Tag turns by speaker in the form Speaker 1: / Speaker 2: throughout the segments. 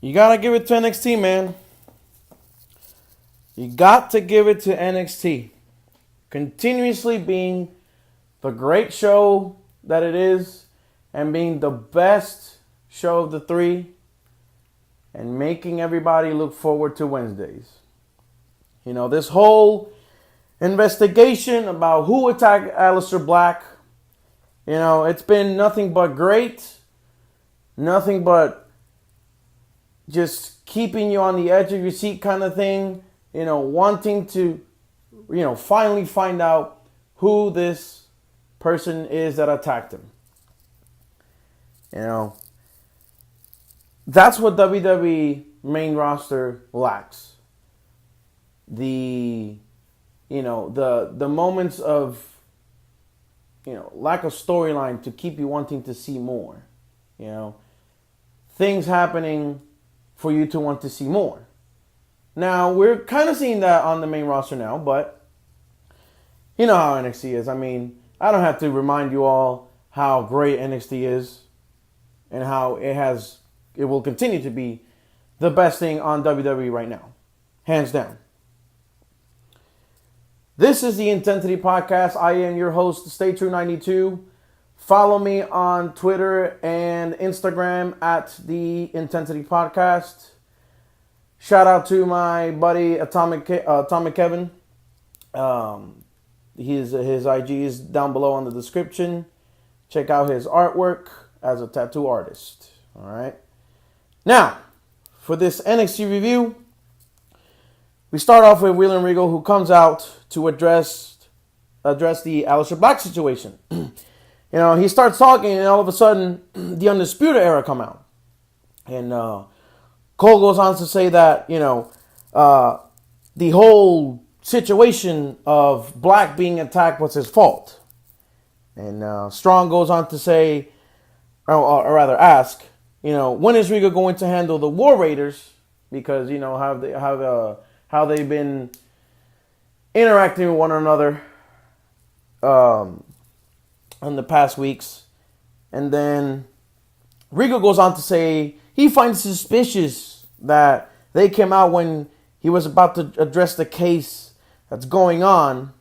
Speaker 1: You gotta give it to NXT, man. You got to give it to NXT. Continuously being the great show that it is and being the best show of the three and making everybody look forward to Wednesdays. You know, this whole investigation about who attacked Aleister Black, you know, it's been nothing but great. Nothing but just keeping you on the edge of your seat kind of thing. You know, wanting to, finally find out who this person is that attacked him. You know, that's what WWE main roster lacks. The moments of, lack of storyline to keep you wanting to see more. You know, things happening for you to want to see more. Now, we're kind of seeing that on the main roster now, but you know how NXT is. I mean, I don't have to remind you all how great NXT is and how it will continue to be the best thing on WWE right now. Hands down. This is the In10sity Podcast. I am your host, StayTrue92. Follow me on Twitter and Instagram at the In10sity Podcast. Shout out to my buddy atomickevin. His IG is down below on the description. Check out his artwork as a tattoo artist. All right. Now, for this NXT review, we start off with William Regal, who comes out to address the Aleister Black situation. He starts talking, and all of a sudden, the Undisputed Era come out. And Cole goes on to say that, the whole situation of Black being attacked was his fault. And Strong goes on to say, or rather ask, when is Regal going to handle the War Raiders? Because, how they've been interacting with one another in the past weeks. And then Regal goes on to say he finds suspicious that they came out when he was about to address the case that's going on,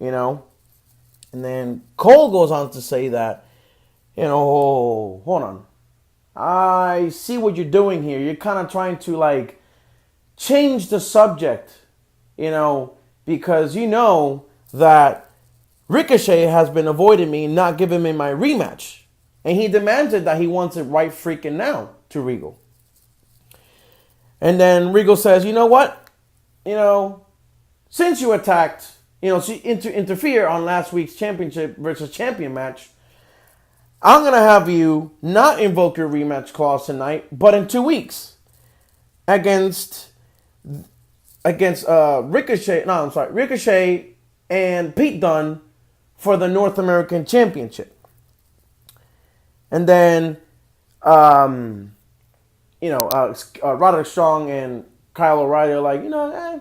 Speaker 1: And then Cole goes on to say that, hold on. I see what you're doing here. You're kind of trying to, change the subject, because that Ricochet has been avoiding me and not giving me my rematch. And he demanded that he wants it right freaking now to Regal. And then Regal says, you know what? Since you attacked, interfere on last week's championship versus champion match, I'm going to have you not invoke your rematch clause tonight, but in 2 weeks against Ricochet and Pete Dunne for the North American Championship. And then, Roderick Strong and Kyle O'Reilly are like,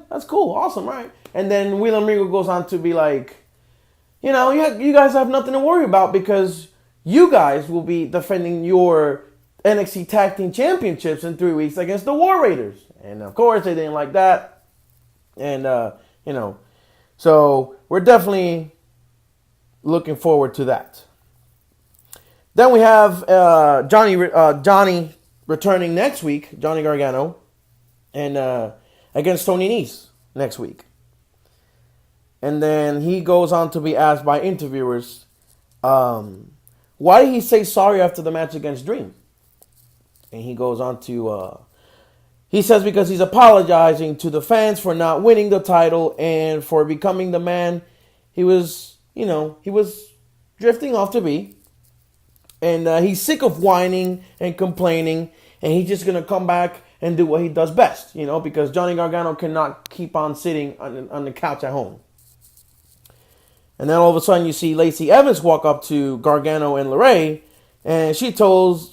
Speaker 1: that's cool, awesome, right? And then William Regal goes on to be like, you guys have nothing to worry about because you guys will be defending your NXT Tag Team Championships in 3 weeks against the War Raiders. And of course, they didn't like that. And, so we're definitely looking forward to that. Then we have Johnny returning next week, Johnny Gargano, and against Tony Nese next week. And then he goes on to be asked by interviewers, why did he say sorry after the match against Dream? And he goes on to, he says because he's apologizing to the fans for not winning the title and for becoming the man he was drifting off to be. And he's sick of whining and complaining, and he's just going to come back and do what he does best, because Johnny Gargano cannot keep on sitting on the couch at home. And then all of a sudden you see Lacey Evans walk up to Gargano and LeRae, and she tells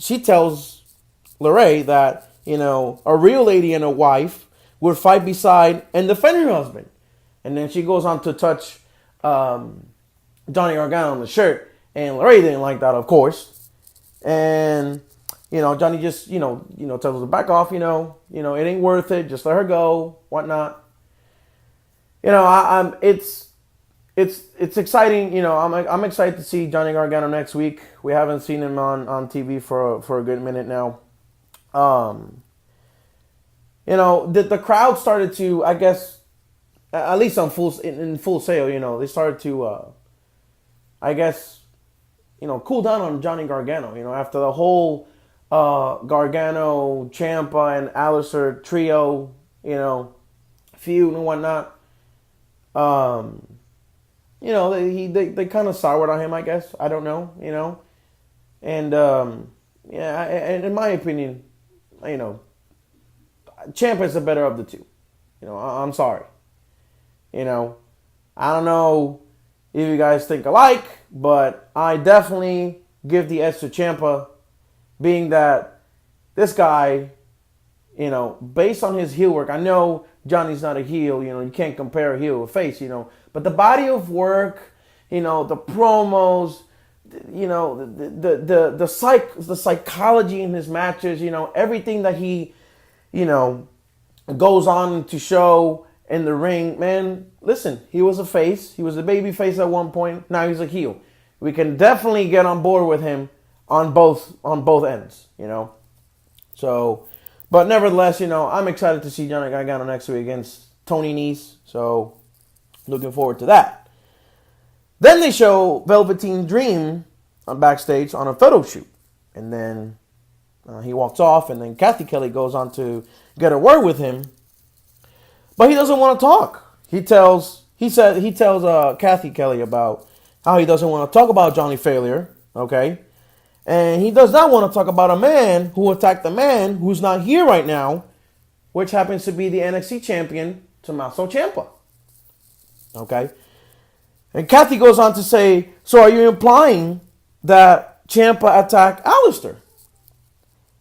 Speaker 1: LeRae that, a real lady and a wife would fight beside and defend her husband. And then she goes on to touch Johnny Gargano on the shirt, and LeRae didn't like that, of course. And Johnny just, tells her back off, it ain't worth it. Just let her go, whatnot. It's exciting. I'm excited to see Johnny Gargano next week. We haven't seen him on TV for a good minute now. The crowd started to, I guess, at least in full sail. They started to, I guess, cool down on Johnny Gargano. After the whole Gargano, Ciampa, and Aleister trio, feud and whatnot. They kind of soured on him, I guess. I don't know, And, and in my opinion, Ciampa is the better of the two. I'm sorry. I don't know if you guys think alike, but I definitely give the edge to Ciampa, being that this guy, based on his heel work, I know Johnny's not a heel, you can't compare a heel with face, but the body of work, the promos, the psychology in his matches, everything that he, goes on to show in the ring, man, listen, he was a face. He was a baby face at one point. Now he's a heel. We can definitely get on board with him on both ends, So, but nevertheless, I'm excited to see Johnny Gargano next week against Tony Nese. So, looking forward to that. Then they show Velveteen Dream on backstage on a photo shoot. And then he walks off, and then Kathy Kelly goes on to get a word with him. But he doesn't want to talk. He tells Kathy Kelly about how he doesn't want to talk about Johnny Failure, okay? And he does not want to talk about a man who attacked a man who's not here right now, which happens to be the NXT champion, Tommaso Ciampa. Okay? And Kathy goes on to say, so are you implying that Ciampa attacked Aleister?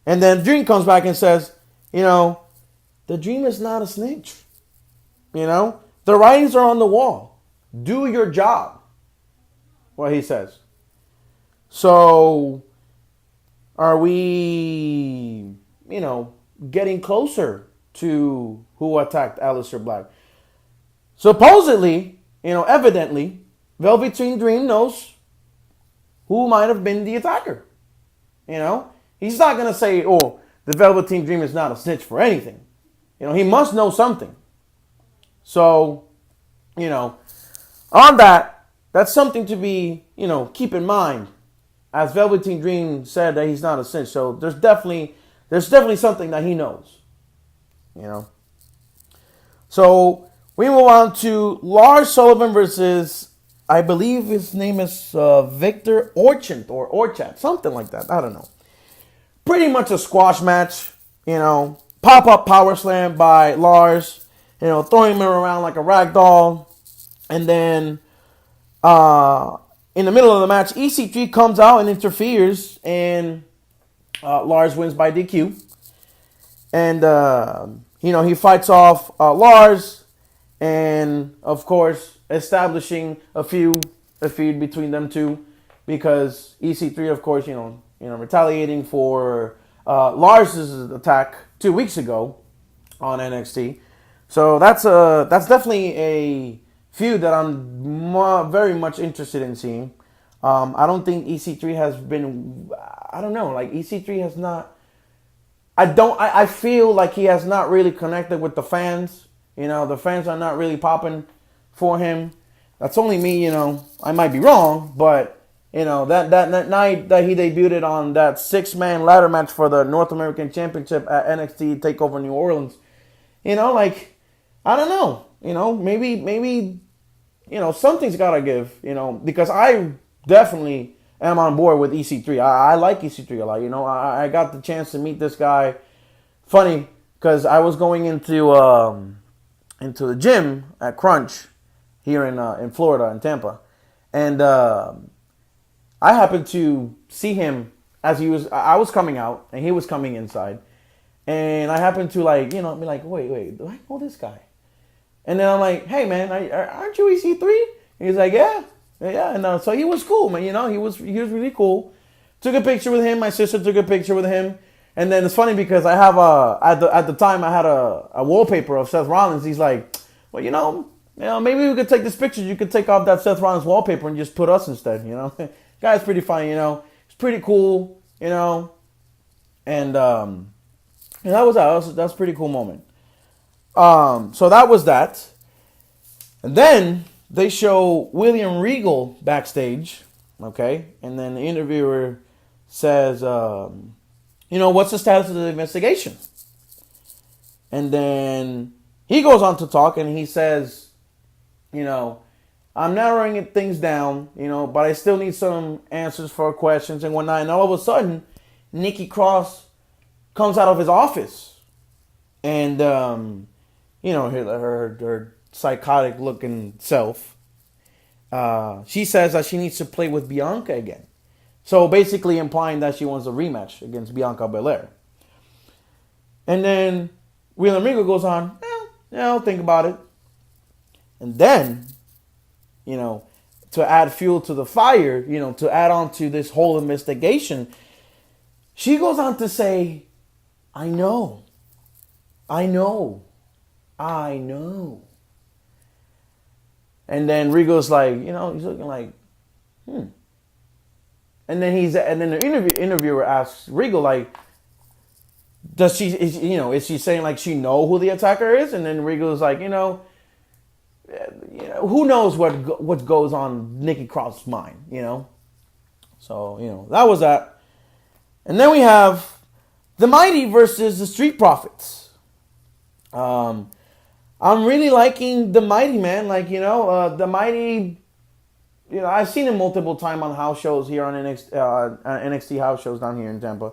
Speaker 1: And then Dream comes back and says, the Dream is not a snitch. The writings are on the wall. Do your job. What he says. So, are we, getting closer to who attacked Aleister Black? Supposedly, evidently, Velveteen Dream knows who might have been the attacker. He's not going to say, oh, the Velveteen Dream is not a snitch for anything. He must know something. So, on that's something to be, keep in mind. As Velveteen Dream said that he's not a snitch. So there's definitely something that he knows. So we move on to Lars Sullivan versus, I believe his name is Victor Orchant or Orchat, something like that. I don't know. Pretty much a squash match, pop-up power slam by Lars, throwing him around like a rag doll. And then in the middle of the match, EC3 comes out and interferes, and Lars wins by DQ. And, he fights off Lars, and, of course, establishing a feud between them two, because EC3, of course, retaliating for Lars' attack 2 weeks ago on NXT. So that's definitely a feud that I'm very much interested in seeing. I don't think EC3 has been, I don't know, like EC3 has not, I feel like he has not really connected with the fans. The fans are not really popping for him. That's only me, I might be wrong, but, that night that he debuted on that 6-man ladder match for the North American Championship at NXT TakeOver New Orleans, I don't know, maybe, something's got to give, because I definitely am on board with EC3. I like EC3 a lot, I got the chance to meet this guy. Funny, because I was going into the gym at Crunch here in Florida, in Tampa, and I happened to see him as I was coming out and he was coming inside, and I happened to be like, wait, do I know this guy? And then I'm like, hey man, aren't you EC3? And he's like, yeah, and so he was cool, man. He was really cool. Took a picture with him. My sister took a picture with him. And then it's funny because I have at the time I had a wallpaper of Seth Rollins. He's like, well, maybe we could take this picture. You could take off that Seth Rollins wallpaper and just put us instead. Guy's pretty funny. It's pretty cool. And that was a pretty cool moment. So that was that. And then they show William Regal backstage. Okay, and then the interviewer says, what's the status of the investigation? And then he goes on to talk and he says, I'm narrowing things down, but I still need some answers for questions and whatnot. And all of a sudden, Nikki Cross comes out of his office. And, her psychotic looking self, she says that she needs to play with Bianca again. So basically implying that she wants a rematch against Bianca Belair. And then William Regal goes on, I'll think about it. And then, to add fuel to the fire, to add on to this whole investigation, she goes on to say, I know. And then Regal's like, he's looking like, And then the interviewer asks Regal, like, is she saying like she know who the attacker is? And then Regal's like, who knows what goes on Nikki Cross's mind, So, that was that. And then we have the Mighty versus the Street Profits. I'm really liking the Mighty, man. Like, the Mighty, I've seen him multiple times on house shows here on NXT house shows down here in Tampa.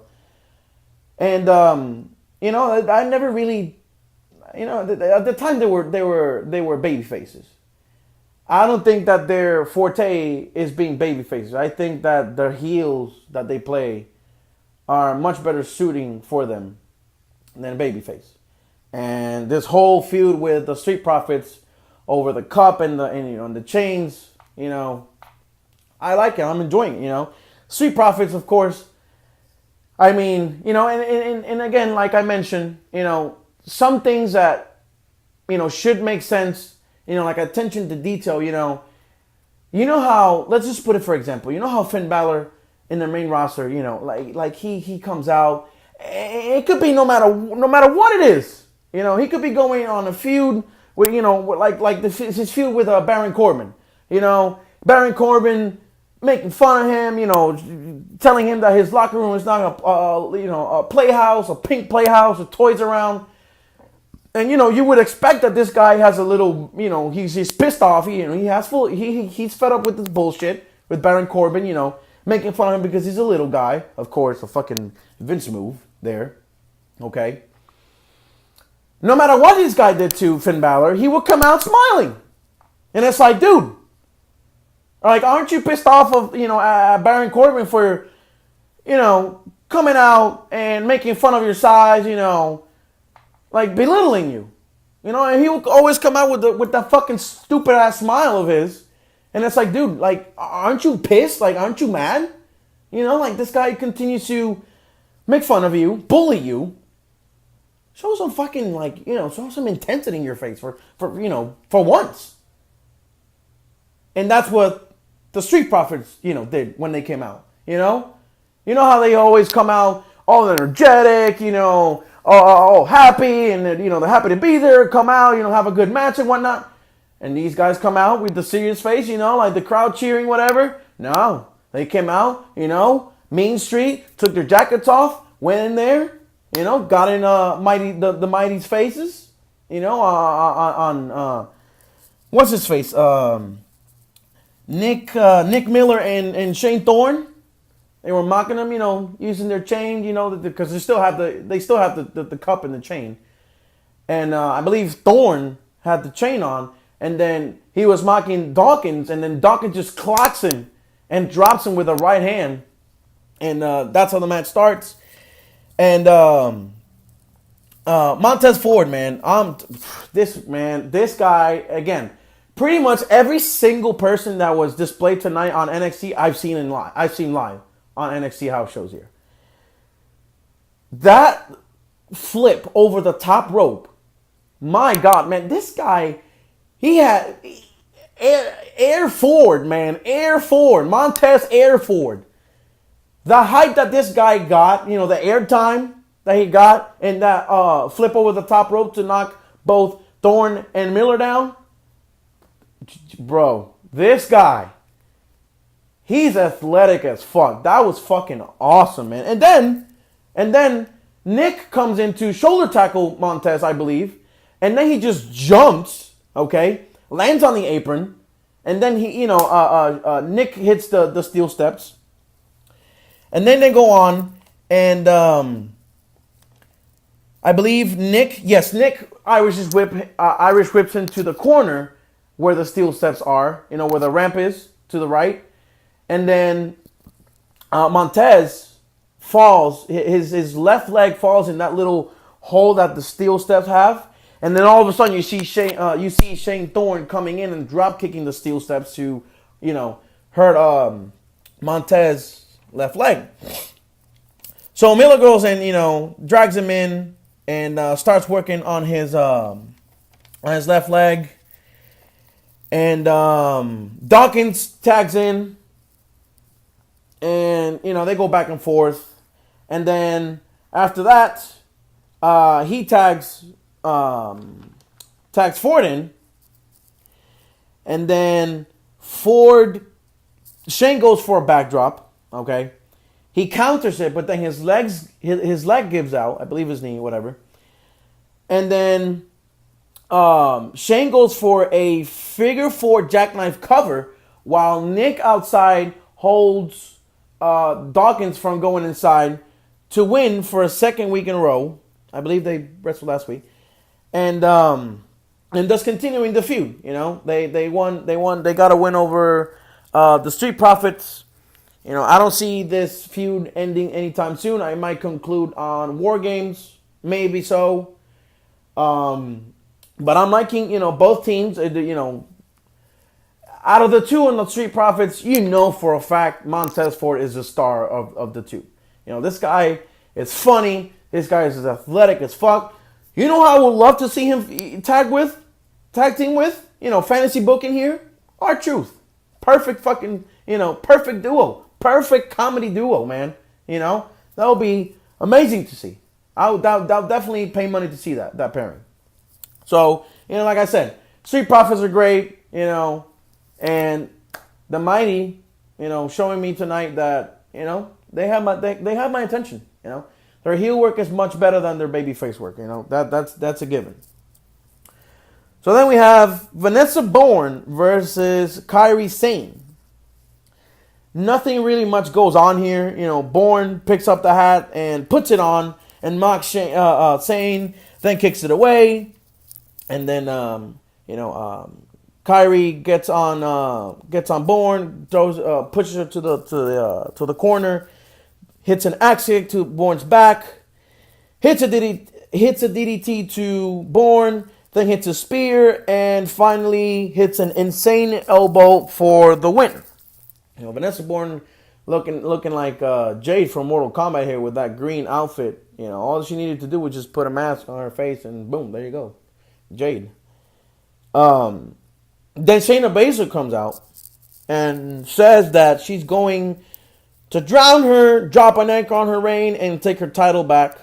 Speaker 1: And, I never really, at the time they were baby faces. I don't think that their forte is being baby faces. I think that the heels that they play are much better suiting for them than babyface. And this whole feud with the Street Profits over the cup and the chains, I like it. I'm enjoying it, Street Profits, of course. I mean, and again, like I mentioned, some things that, should make sense, like attention to detail, how, let's just put it for example, how Finn Balor in the main roster, like he comes out, it could be no matter what it is, he could be going on a feud with, his feud with Baron Corbin, Baron Corbin making fun of him, telling him that his locker room is not a playhouse, a pink playhouse with toys around. And, you would expect that this guy has a little, he's pissed off. He's fed up with this bullshit with Baron Corbin, making fun of him because he's a little guy. Of course, a fucking Vince move there. Okay. No matter what this guy did to Finn Balor, he would come out smiling. And it's like, dude, like, aren't you pissed off of, Baron Corbin for, coming out and making fun of your size, like belittling you, and he will always come out with that fucking stupid ass smile of his, and it's like, dude, like, aren't you pissed? Like, aren't you mad? Like, this guy continues to make fun of you, bully you. Show some fucking, like, show some intensity in your face for once. And that's what the Street Profits, did when they came out. You know how they always come out all energetic, all happy, and they're happy to be there, come out, have a good match and whatnot. And these guys come out with the serious face, like the crowd cheering, whatever. No, they came out, Mean Street, took their jackets off, went in there, got in the Mighty's faces, on what's his face, Nick Miller and Shane Thorne. They were mocking him, using their chain, because they still have the cup and the chain. And I believe Thorne had the chain on, and then he was mocking Dawkins, and then Dawkins just clocks him and drops him with a right hand. And that's how the match starts. And Montez Ford, man, this guy, again, pretty much every single person that was displayed tonight on NXT, I've seen live. on NXT house shows here. That flip over the top rope, my God, man, this guy, he had air forward, man, air forward, Montez air forward. The hype that this guy got, the air time that he got, and that flip over the top rope to knock both Thorne and Miller down, bro, this guy, he's athletic as fuck. That was fucking awesome, man. And then Nick comes in to shoulder tackle Montez, I believe, and then he just jumps, okay, lands on the apron, and then Nick hits the steel steps. And then they go on, and I believe Nick Irish whips him to the corner where the steel steps are, where the ramp is to the right. And then Montez falls, his left leg falls in that little hole that the steel steps have. And then all of a sudden you see Shane Thorne coming in and drop kicking the steel steps to, hurt Montez left leg. So Miller goes and drags him in and starts working on his left leg, and Dawkins tags in, and they go back and forth, and then after that he tags Ford in, and then Shane goes for a backdrop. Okay, he counters it, but then his leg gives out. I believe his knee, whatever. And then Shane goes for a figure 4 jackknife cover while Nick outside holds Dawkins from going inside to win for a second week in a row. I believe they wrestled last week, and thus continuing the feud. They won. They got a win over the Street Profits. I don't see this feud ending anytime soon. I might conclude on War Games, maybe so. But I'm liking, both teams. Out of the two in the Street Profits, for a fact Montez Ford is the star of the two. This guy is funny. This guy is as athletic as fuck. You know who I would love to see him tag team with? Fantasy booking here? R-Truth. Perfect fucking, perfect duo. Perfect comedy duo, man. That would be amazing to see. I'll definitely pay money to see that pairing. So, like I said, Street Profits are great, and the Mighty, showing me tonight that, they have my attention, Their heel work is much better than their babyface work, that's a given. So then we have Vanessa Bourne versus Kairi Sane. Nothing really much goes on here. Bourne picks up the hat and puts it on and mocks Sane, then kicks it away. And then, Kairi gets on Bourne, pushes her to the corner, hits an axe kick to Bourne's back, hits a DDT to Bourne, then hits a spear, and finally hits an insane elbow for the win. Vanessa Bourne looking like Jade from Mortal Kombat here with that green outfit. All she needed to do was just put a mask on her face and boom, there you go. Jade. Then Shayna Baszler comes out and says that she's going to drown her, drop an anchor on her reign, and take her title back.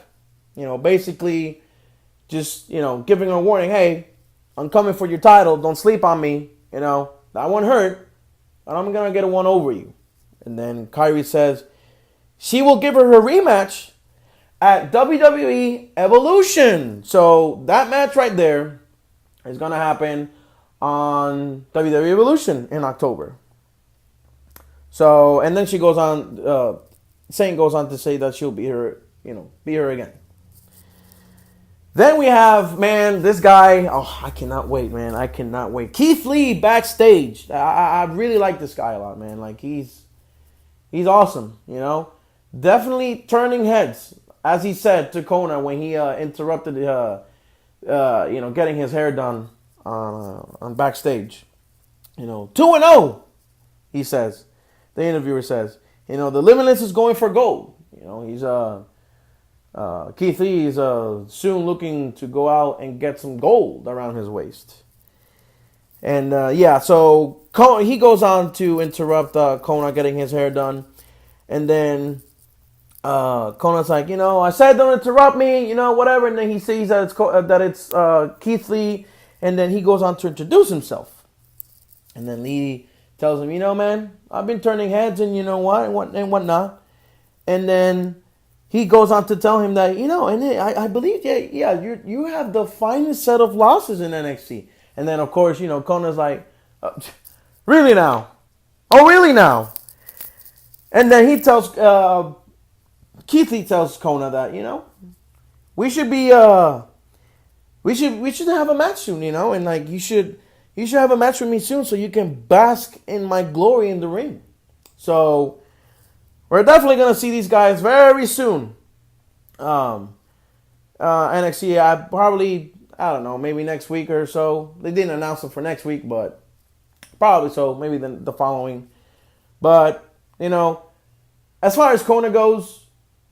Speaker 1: Basically just, giving her a warning, hey, I'm coming for your title. Don't sleep on me. That one hurt. And I'm going to get a one over you. And then Kairi says she will give her rematch at WWE Evolution. So that match right there is going to happen on WWE Evolution in October. So, and then she goes on, Saint goes on to say that she'll be her again. Then we have, this guy. Oh, I cannot wait, man. I cannot wait. Keith Lee backstage. I really like this guy a lot, man. Like, he's awesome, Definitely turning heads, as he said to Kona when he interrupted, getting his hair done on backstage. 2-0, he says. The interviewer says. The Limitless is going for gold. He's Keith Lee is soon looking to go out and get some gold around his waist. And so he goes on to interrupt Kona getting his hair done. And then Kona's like, I said don't interrupt me, whatever. And then he sees that it's Keith Lee. And then he goes on to introduce himself. And then Lee tells him, man, I've been turning heads and and whatnot. And then he goes on to tell him that, and I believe, you have the finest set of losses in NXT. And then, of course, Kona's like, really now? Oh, really now? And then he tells, Keith Lee tells Kona that, we should be, we should have a match soon, and like, you should have a match with me soon so you can bask in my glory in the ring. So, we're definitely going to see these guys very soon. NXT, I don't know, maybe next week or so. They didn't announce them for next week, but probably so, maybe the following. But, as far as Kona goes,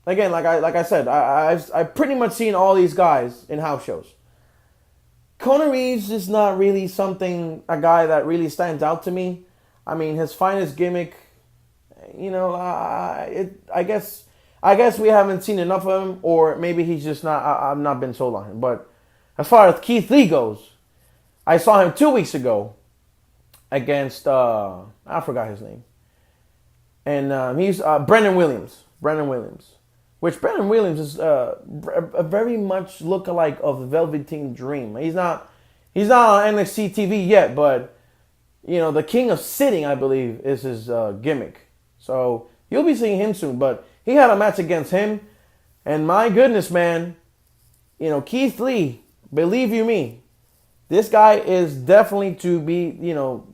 Speaker 1: again, like I said, I've pretty much seen all these guys in house shows. Kona Reeves is not really a guy that really stands out to me. I mean, his finest gimmick, I guess we haven't seen enough of him, or maybe he's just not, I've not been sold on him. But as far as Keith Lee goes, I saw him 2 weeks ago against, I forgot his name. And he's Brendan Williams. Which Brendan Williams is a very much lookalike of the Velveteen Dream. He's not on NXT TV yet, but the King of Sitting, I believe, is his gimmick. So you'll be seeing him soon. But he had a match against him, and my goodness, man, Keith Lee, believe you me, this guy is definitely to be,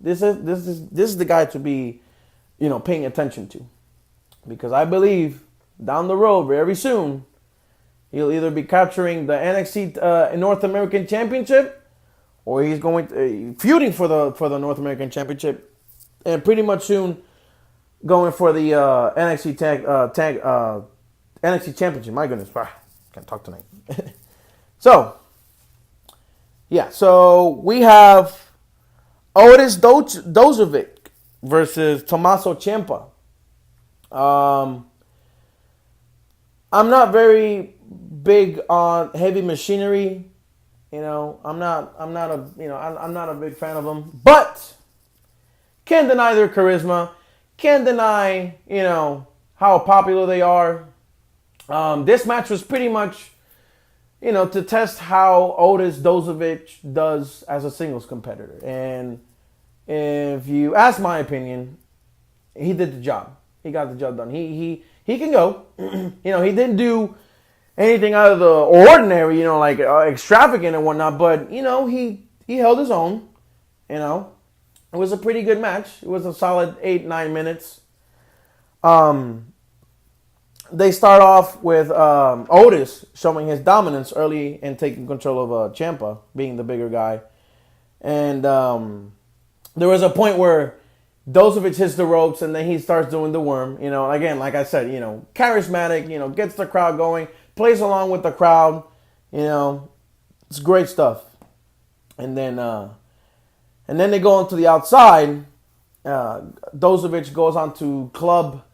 Speaker 1: this is the guy to be, paying attention to, because I believe down the road, very soon, he'll either be capturing the NXT North American Championship, or he's going feuding for the North American Championship, and pretty much soon going for the NXT Championship. My goodness, can't talk tonight. So we have Otis Dozovic versus Tommaso Ciampa. I'm not very big on heavy machinery. I'm not a big fan of them, but can't deny their charisma. Can't deny, how popular they are. This match was pretty much, to test how Otis Dozovic does as a singles competitor. And if you ask my opinion, he did the job. He got the job done. He can go. He didn't do anything out of the ordinary, like extravagant and whatnot. But, he held his own, It was a pretty good match. It was a solid 8-9 minutes. They start off with Otis showing his dominance early and taking control of Ciampa, being the bigger guy. And there was a point where Dozovic hits the ropes and then he starts doing the worm. Again, like I said, charismatic, gets the crowd going, plays along with the crowd. It's great stuff. And then they go onto the outside. Dozovic goes on to club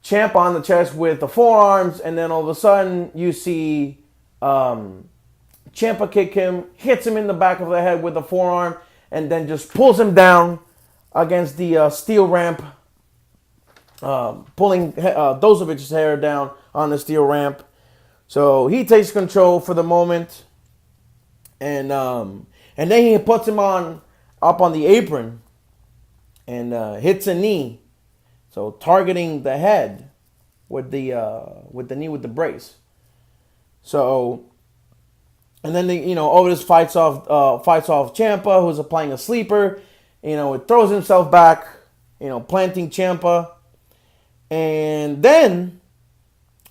Speaker 1: Ciampa on the chest with the forearms, and then all of a sudden you see Ciampa kick him, hits him in the back of the head with the forearm, and then just pulls him down against the steel ramp, pulling Dozovic's hair down on the steel ramp. So he takes control for the moment, and then he puts him up on the apron and hits a knee, so targeting the head with the knee with the brace. So, and then Otis fights off Ciampa, who's applying a sleeper. It throws himself back, planting Ciampa, and then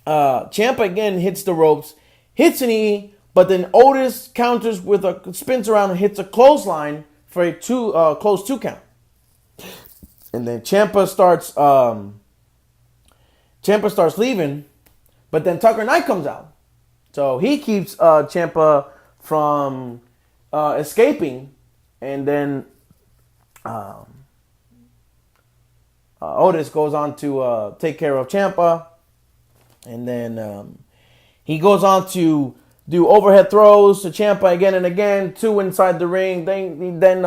Speaker 1: Ciampa again hits the ropes, hits a knee, but then Otis counters spins around and hits a clothesline for a close 2 count. And then Ciampa starts Ciampa starts leaving, but then Tucker Knight comes out. So he keeps Ciampa from escaping, and then Otis goes on to take care of Ciampa, and then he goes on to do overhead throws to Ciampa again and again, 2 inside the ring. Then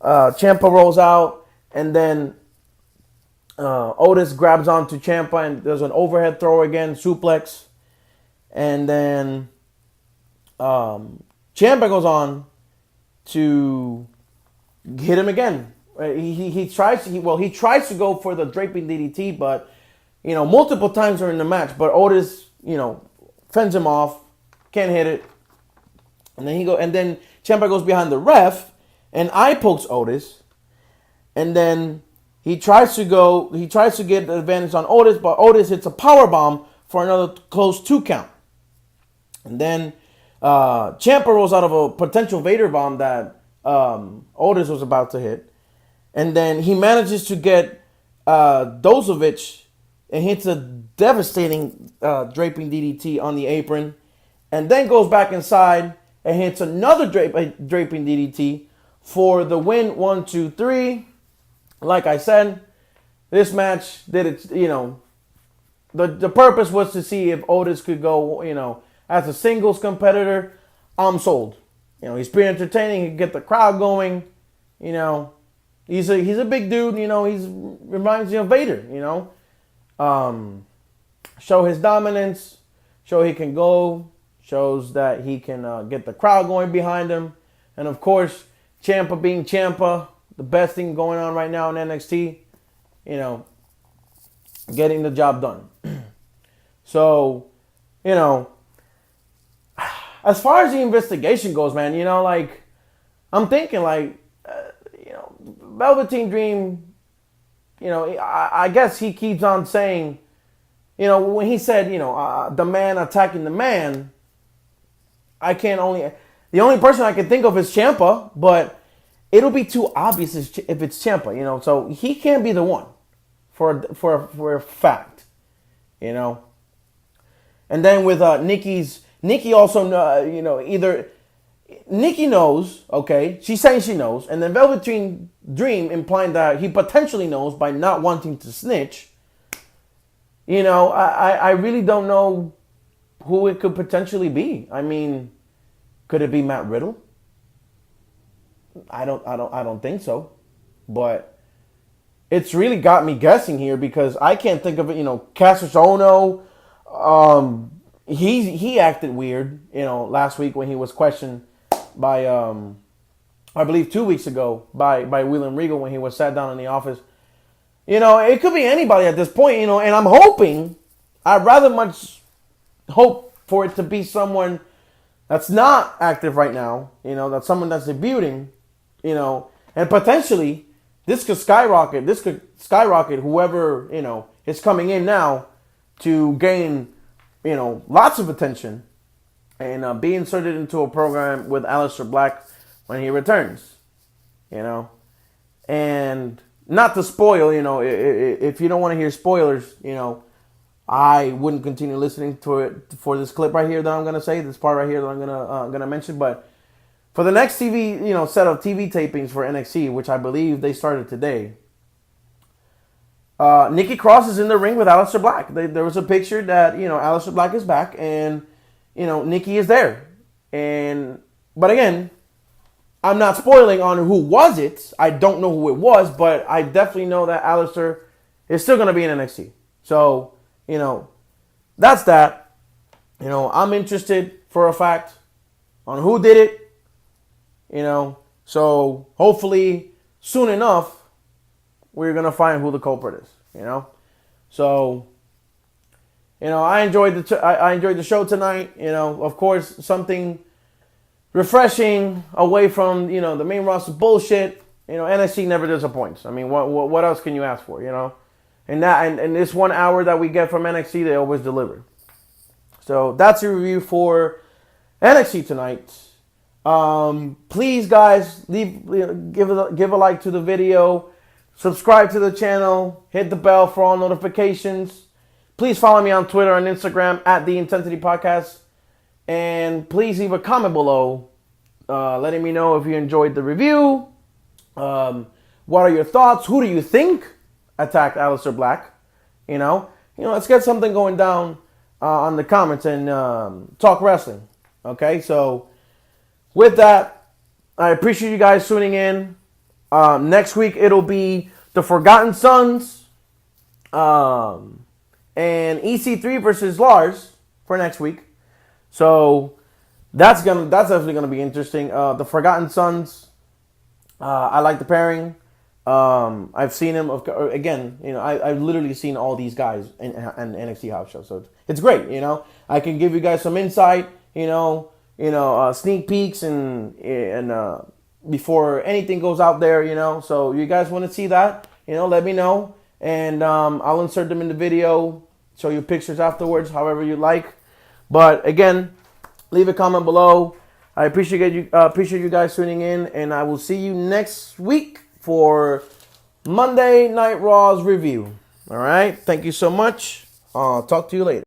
Speaker 1: Ciampa rolls out, and then Otis grabs onto Ciampa and does an overhead throw again, suplex. And then Ciampa goes on to hit him again. He tries to go for the draping DDT, but multiple times during the match. But Otis fends him off, can't hit it, and then Ciampa goes behind the ref and eye pokes Otis, and then he tries to get the advantage on Otis, but Otis hits a power bomb for another close 2 count. And then Ciampa rolls out of a potential Vader bomb that Otis was about to hit. And then he manages to get Dozovic and hits a devastating draping DDT on the apron. And then goes back inside and hits another draping DDT for the win. 1, 2, 3. Like I said, this match did it, the purpose was to see if Otis could go, as a singles competitor. I'm sold. He's pretty entertaining. He can get the crowd going. He's a big dude. He reminds me of Vader. Show his dominance. Show he can go. Shows that he can get the crowd going behind him. And of course, Ciampa being Ciampa, the best thing going on right now in NXT. Getting the job done. So, as far as the investigation goes, man, I'm thinking Velveteen Dream, I guess he keeps on saying, when he said, the man attacking the man, the only person I can think of is Ciampa, but it'll be too obvious if it's Ciampa, so he can't be the one for a fact, And then with Nikki also, either Nikki knows, okay, she's saying she knows, and then Velveteen Dream implying that he potentially knows by not wanting to snitch. I really don't know who it could potentially be. I mean, could it be Matt Riddle? I don't think so, but it's really got me guessing here because I can't think of it. Cassius Ohno, he acted weird, last week when he was questioned by, I believe 2 weeks ago by William Regal when he was sat down in the office. It could be anybody at this point, and I'm hoping, I'd rather much hope for it to be someone that's not active right now, that's someone that's debuting, and potentially this could skyrocket whoever, is coming in now to gain, lots of attention and be inserted into a program with Aleister Black when he returns, and not to spoil, if you don't want to hear spoilers, I wouldn't continue listening to it for this clip right here that I'm gonna say, this part right here that I'm gonna mention. But for the next TV, set of TV tapings for NXT, which I believe they started today, Nikki Cross is in the ring with Aleister Black. There was a picture that Aleister Black is back, and Nikki is there. But again, I'm not spoiling on who was it. I don't know who it was, but I definitely know that Aleister is still gonna be in NXT. So. That's that. I'm interested for a fact on who did it. So hopefully soon enough we're gonna find who the culprit is. So I enjoyed the show tonight. Of course something refreshing away from the main roster bullshit. NXT never disappoints. I mean, what else can you ask for? And this 1 hour that we get from NXT, they always deliver. So that's a review for NXT tonight. Please, guys, give a like to the video, subscribe to the channel, hit the bell for all notifications. Please follow me on Twitter and Instagram at the In10sity Podcast. And please leave a comment below letting me know if you enjoyed the review. What are your thoughts? Who do you think attacked Aleister Black? Let's get something going down on the comments and talk wrestling. Okay, so with that, I appreciate you guys tuning in. Next week, it'll be the Forgotten Sons and EC3 versus Lars for next week. So that's definitely gonna be interesting. The Forgotten Sons, I like the pairing. I've seen him again. I've literally seen all these guys in NXT house show, so it's great. I can give you guys some insight. Sneak peeks and before anything goes out there. So you guys want to see that? Let me know, and I'll insert them in the video. Show you pictures afterwards, however you like. But again, leave a comment below. I appreciate you guys tuning in, and I will see you next week for Monday Night Raw's review. All right. Thank you so much. I'll talk to you later.